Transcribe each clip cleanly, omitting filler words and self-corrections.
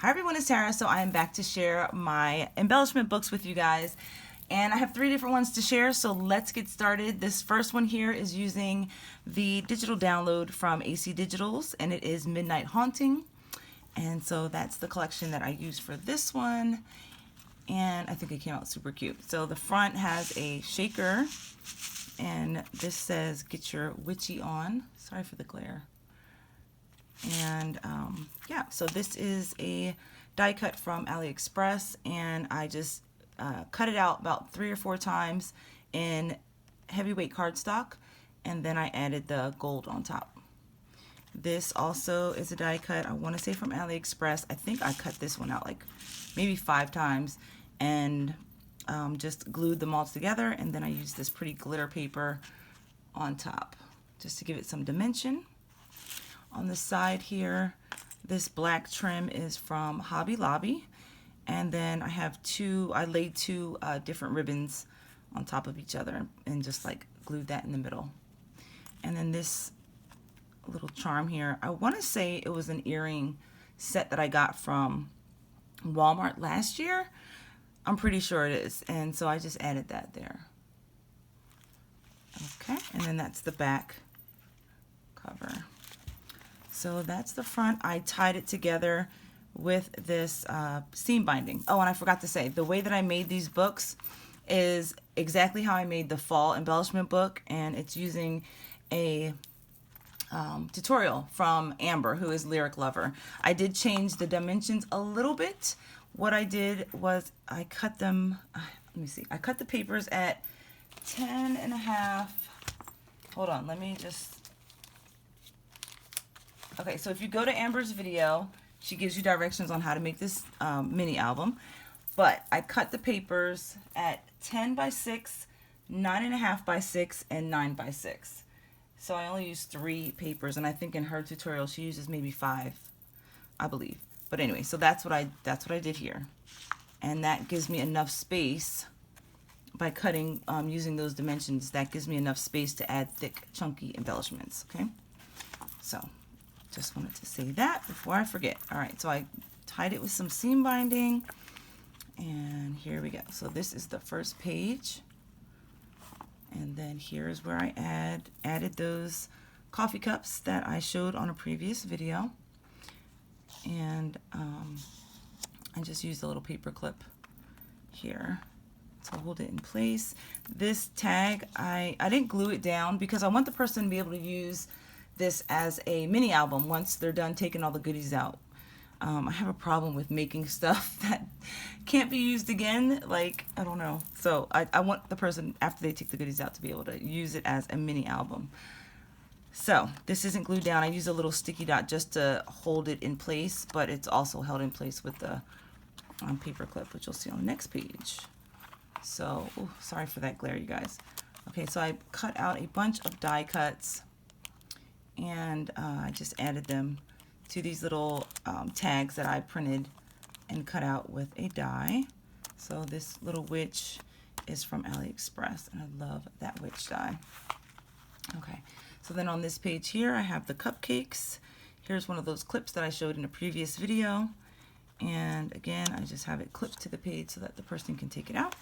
Hi everyone, it's Tara. So I am back to share my embellishment books with you guys. And I have 3 different ones to share, so let's get started. This first one here is using the digital download from AC Digitals, and it is Midnight Haunting. And so that's the collection that I used for this one. And I think it came out super cute. So the front has a shaker, and this says, "Get your witchy on." Sorry for the glare. And yeah, so this is a die cut from AliExpress, and I just cut it out about 3 or 4 times in heavyweight cardstock, and then I added the gold on top. This also is a die cut, I want to say from AliExpress. I think I cut this one out like maybe 5 times and just glued them all together, and then I used this pretty glitter paper on top just to give it some dimension. On the side here, this black trim is from Hobby Lobby, and then I laid 2 different ribbons on top of each other and just like glued that in the middle. And then this little charm here, I want to say it was an earring set that I got from Walmart last year. I'm pretty sure it is, and so I just added that there. Okay, and then that's the back cover. So that's the front. I tied it together with this seam binding. Oh, and I forgot to say, the way that I made these books is exactly how I made the fall embellishment book, and it's using a tutorial from Amber, who is Lyric Lover. I did change the dimensions a little bit. What I did was I cut them, let me see, I cut the papers at 10.5. Hold on, let me just... Okay, so if you go to Amber's video, she gives you directions on how to make this mini album. But I cut the papers at 10 by 6, 9.5 by 6, and 9 by 6. So I only used 3 papers, and I think in her tutorial she uses maybe 5, I believe. But anyway, so that's what I did here, and that gives me enough space by cutting using those dimensions. That gives me enough space to add thick, chunky embellishments. Okay, so. Just wanted to say that before I forget. All right, so I tied it with some seam binding, and here we go. So this is the first page, and then here's where I added those coffee cups that I showed on a previous video, and I just used a little paper clip here to hold it in place. This tag, I didn't glue it down because I want the person to be able to use this as a mini album once they're done taking all the goodies out. I have a problem with making stuff that can't be used again, like, I don't know. So I want the person, after they take the goodies out, to be able to use it as a mini album. So this isn't glued down. I use a little sticky dot just to hold it in place, but it's also held in place with the paper clip, which you'll see on the next page. So, ooh, sorry for that glare, you guys. Okay, so I cut out a bunch of die cuts, and I just added them to these little tags that I printed and cut out with a die. So this little witch is from AliExpress, and I love that witch die. Okay, so then on this page here I have the cupcakes. Here's one of those clips that I showed in a previous video, and again I just have it clipped to the page so that the person can take it out.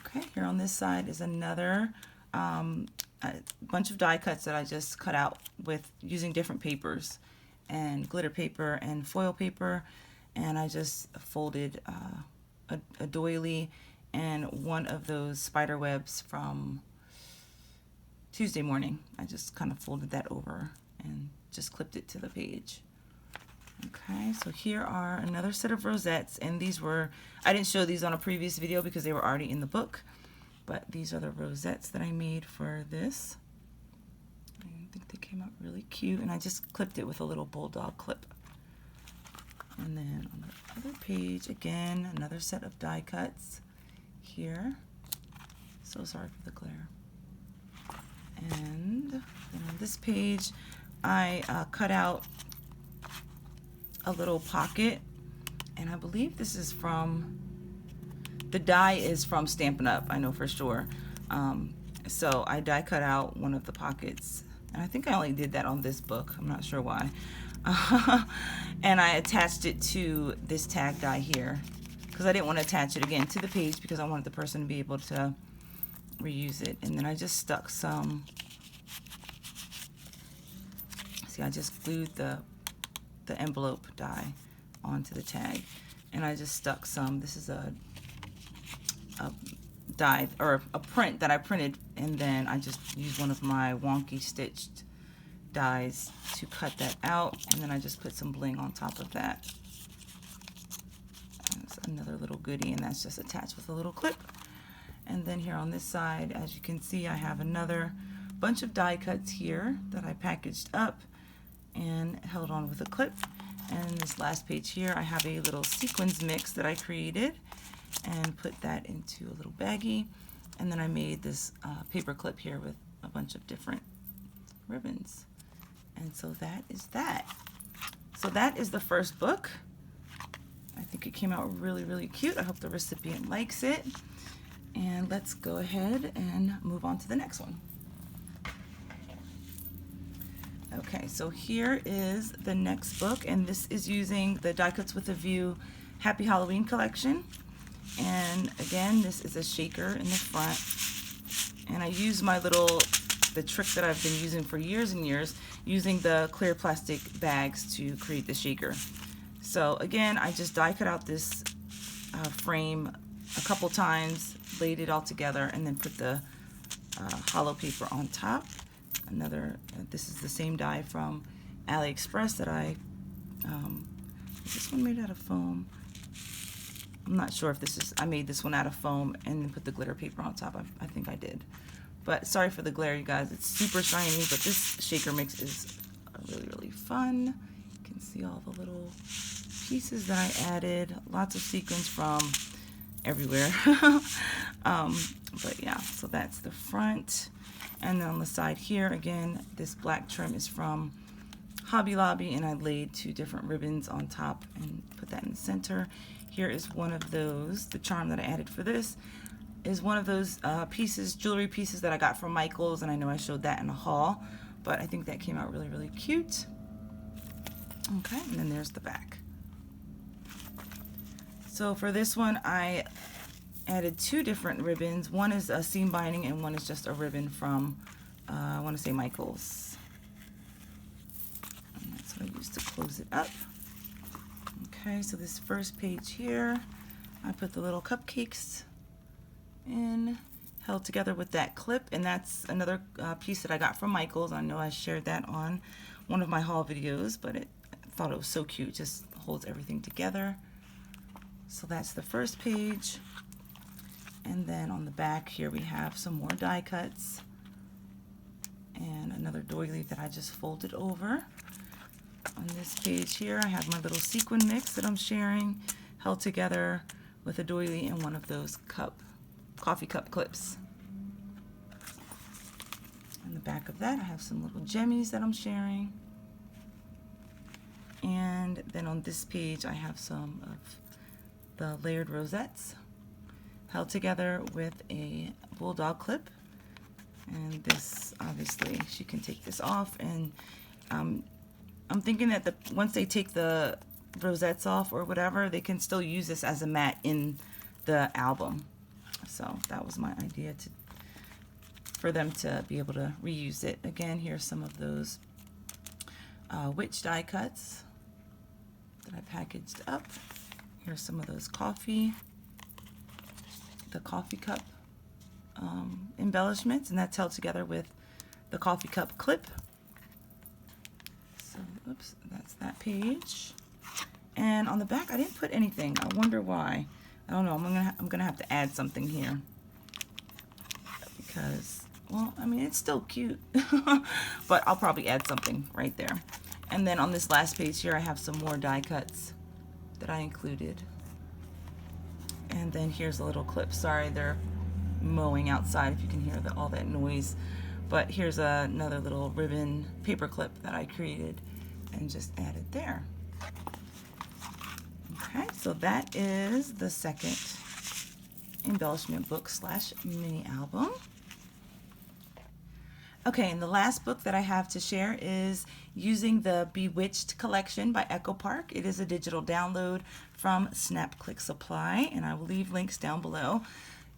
Okay, here on this side is another a bunch of die cuts that I just cut out with using different papers and glitter paper and foil paper, and I just folded a doily and one of those spider webs from Tuesday morning. I just kind of folded that over and just clipped it to the page. Okay, so here are another set of rosettes, and these were, I didn't show these on a previous video because they were already in the book. But these are the rosettes that I made for this. I think they came out really cute, and I just clipped it with a little bulldog clip. And then on the other page, again, another set of die cuts here. So sorry for the glare. And then on this page, I cut out a little pocket, and I believe this is from... The die is from Stampin' Up, I know for sure. So I die cut out one of the pockets, and I think I only did that on this book. I'm not sure why. And I attached it to this tag die here because I didn't want to attach it again to the page because I wanted the person to be able to reuse it. And then I just stuck some, see, I just glued the envelope die onto the tag, and I just stuck some, this is a die or a print that I printed, and then I just used one of my wonky stitched dies to cut that out, and then I just put some bling on top of that. That's another little goodie, and that's just attached with a little clip. And then here on this side, as you can see, I have another bunch of die cuts here that I packaged up and held on with a clip. And this last page here, I have a little sequins mix that I created and put that into a little baggie. And then I made this paper clip here with a bunch of different ribbons. And so that is that. So that is the first book. I think it came out really, really cute. I hope the recipient likes it. And let's go ahead and move on to the next one. Okay, so here is the next book, and this is using the Die Cuts with a View Happy Halloween collection. And again, this is a shaker in the front. And I use my the trick that I've been using for years and years, using the clear plastic bags to create the shaker. So again, I just die cut out this frame a couple times, laid it all together, and then put the hollow paper on top. This is the same die from AliExpress that is this one made out of foam? I'm not sure if this is, I made this one out of foam and then put the glitter paper on top. I think I did. But sorry for the glare, you guys. It's super shiny, but this shaker mix is really, really fun. You can see all the little pieces that I added. Lots of sequins from everywhere. But yeah, so that's the front. And then on the side here, again, this black trim is from Hobby Lobby, and I laid 2 different ribbons on top and put that in the center. Here is one of those, the charm that I added for this is one of those pieces, jewelry pieces that I got from Michael's, and I know I showed that in a haul, but I think that came out really, really cute. Okay, and then there's the back. So for this one, I added 2 different ribbons. One is a seam binding and one is just a ribbon from, I want to say Michael's. And that's what I used to close it up. Okay, so this first page here, I put the little cupcakes in, held together with that clip, and that's another piece that I got from Michael's. I know I shared that on one of my haul videos, but I thought it was so cute. It just holds everything together. So that's the first page. And then on the back here we have some more die cuts and another doily that I just folded over. On this page here I have my little sequin mix that I'm sharing, held together with a doily and one of those coffee cup clips. On the back of that I have some little gemmies that I'm sharing. And then on this page I have some of the layered rosettes held together with a bulldog clip. And this, obviously, she can take this off. And I'm thinking that once they take the rosettes off or whatever, they can still use this as a mat in the album. So that was my idea, for them to be able to reuse it. Again, here's some of those witch die cuts that I packaged up. Here's some of those the coffee cup embellishments, and that's held together with the coffee cup clip. So, oops, that's that page. And on the back, I didn't put anything. I wonder why. I don't know. I'm gonna have to add something here because, well, I mean, it's still cute, but I'll probably add something right there. And then on this last page here, I have some more die cuts that I included. And then here's a little clip. Sorry, they're mowing outside if you can hear all that noise. But here's another little ribbon paper clip that I created and just added there. Okay, so that is the second embellishment book / mini album. Okay, and the last book that I have to share is using the Bewitched collection by Echo Park. It is a digital download from Snap Click Supply, and I will leave links down below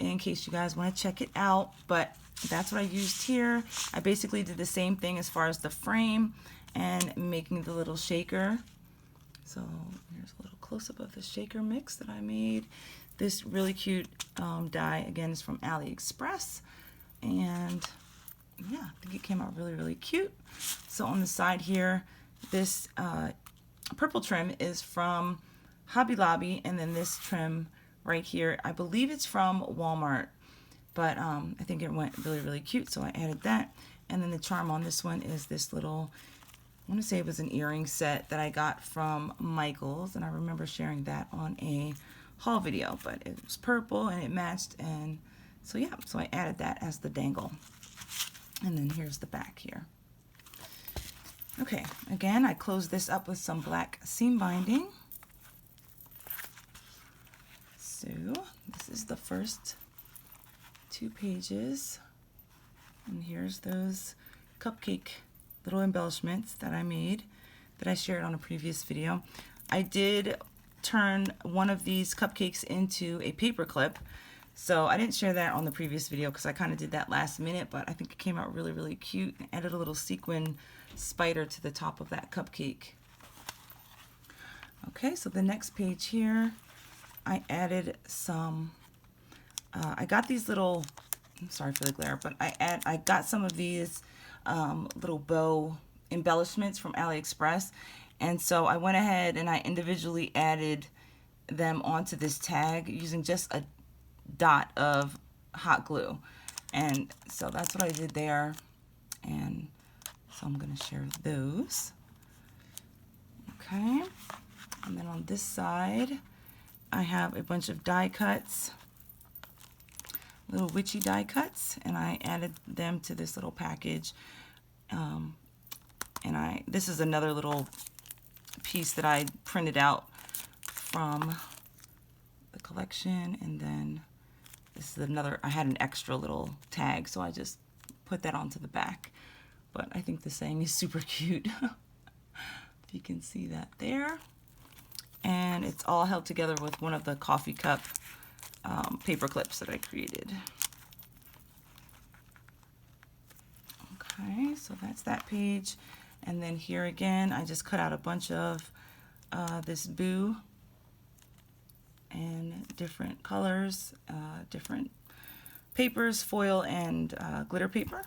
in case you guys want to check it out. But that's what I used here. I basically did the same thing as far as the frame and making the little shaker. So here's a little close-up of the shaker mix that I made. This really cute die, again, is from AliExpress, and yeah, I think it came out really, really cute. So on the side here, this purple trim is from Hobby Lobby, and then this trim right here, I believe it's from Walmart, but I think it went really, really cute, so I added that. And then the charm on this one is this little, I want to say it was an earring set that I got from Michaels, and I remember sharing that on a haul video, but it was purple and it matched, and so yeah, so I added that as the dangle. And then here's the back here. Okay, again, I closed this up with some black seam binding. So this is the first 2 pages. And here's those cupcake little embellishments that I made that I shared on a previous video. I did turn one of these cupcakes into a paper clip. So I didn't share that on the previous video because I kind of did that last minute, but I think it came out really, really cute. I added a little sequin spider to the top of that cupcake. Okay, so the next page here, I added some, I got these little, I'm sorry for the glare, but I got some of these little bow embellishments from AliExpress. And so I went ahead and I individually added them onto this tag using just a dot of hot glue, and so that's what I did there. And so I'm going to share those. Okay, and then on this side I have a bunch of die cuts, little witchy die cuts, and I added them to this little package. And this is another little piece that I printed out from the collection, and then this is another, I had an extra little tag, so I just put that onto the back. But I think the saying is super cute. If you can see that there. And it's all held together with one of the coffee cup paper clips that I created. Okay, so that's that page. And then here again, I just cut out a bunch of this boo and different colors, different papers, foil and glitter paper,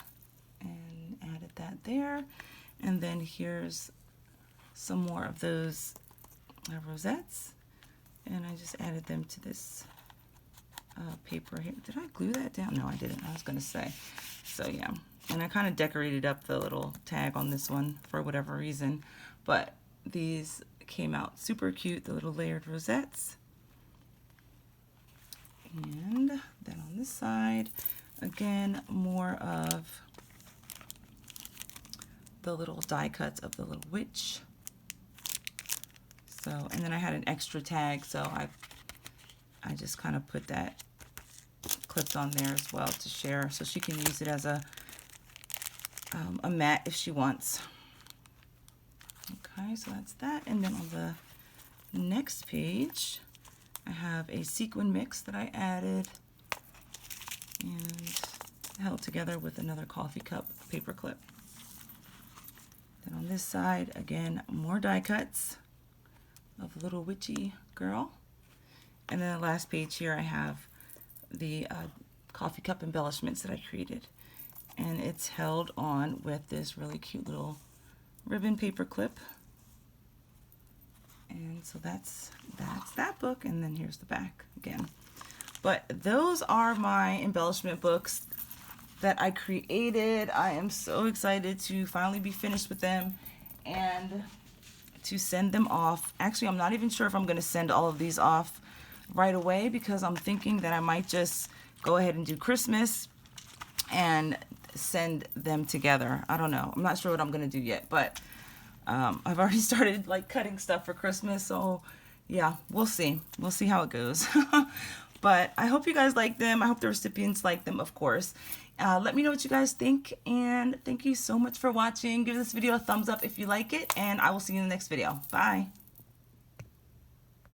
and added that there. And then here's some more of those rosettes, and I just added them to this paper here. Did I glue that down? No, I didn't. I was gonna say. So yeah, and I kind of decorated up the little tag on this one for whatever reason, but these came out super cute, the little layered rosettes. And then on this side, again, more of the little die cuts of the little witch. So, and then I had an extra tag, so I just kind of put that clipped on there as well to share, so she can use it as a mat if she wants. Okay, so that's that. And then on the next page, I have a sequin mix that I added and held together with another coffee cup paper clip. Then on this side, again, more die cuts of a little witchy girl. And then the last page here, I have the coffee cup embellishments that I created. And it's held on with this really cute little ribbon paper clip. And so that's that book, and then here's the back again. But those are my embellishment books that I created. I am so excited to finally be finished with them and to send them off. Actually, I'm not even sure if I'm going to send all of these off right away, because I'm thinking that I might just go ahead and do Christmas and send them together. I don't know. I'm not sure what I'm going to do yet, but I've already started like cutting stuff for Christmas, so yeah, we'll see. We'll see how it goes. But I hope you guys like them. I hope the recipients like them, of course. Let me know what you guys think, and thank you so much for watching. Give this video a thumbs up if you like it, and I will see you in the next video. Bye.